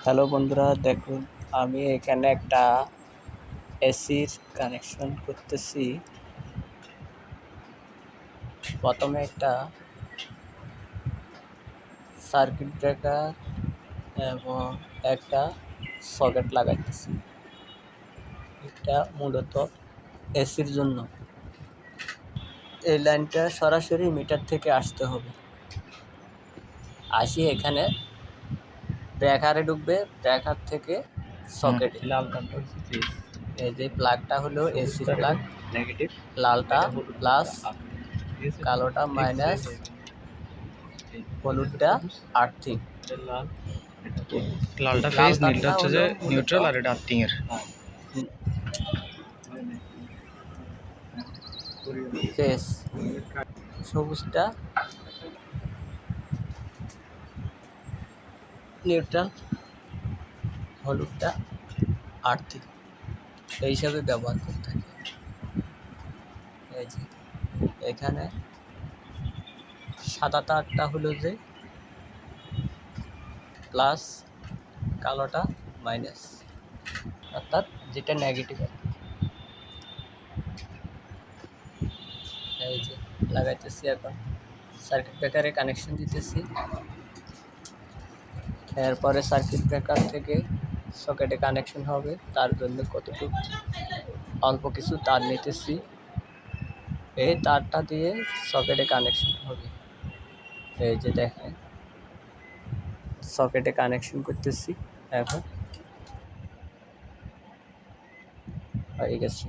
Hello বন্ধুরা, দেখুন আমি এখানে একটা এসির কানেকশন করতেছি। প্রথমে একটা সার্কিট ব্রেকার এবং একটা সকেট লাগাইতেছি। এটা মূলত এসির জন্য। এই লাইনটা সরাসরি মিটার থেকে আসতে হবে। আসি এখানে ব্রেকারে ঢুকবে, ব্রেকার থেকে সকেটে। এই যে প্লাগটা হলো এসি প্লাগ, নেগেটিভ, লালটা প্লাস, কালোটা মাইনাস, হলুদটা আর্থিং। লালটা ফেজ, নীলটা হচ্ছে যে নিউট্রাল, আর এটা আর্থিং এর ফেজ, সবুজটা নিউট্রাল, হলুদটা আর্থিং। এই হিসাবে ব্যবহার করতে হয়। এই যে এখানে সাদা তারটা হলো যে প্লাস, কালোটা মাইনাস, অর্থাৎ যেটা নেগেটিভ। এই যে লাগাইতেছি, এখন সার্কিট ব্রেকারে কানেকশন দিতেছি। এরপরে সার্কিট ব্রেকার থেকে সকেটে কানেকশন হবে, তার জন্য কতটুকু অল্প কিছু তার নিতেছি। এই তারটা দিয়ে সকেটে কানেকশন হবে। এই যে দেখেন, সকেটে কানেকশন করতেছি, এখন হয়ে গেছে।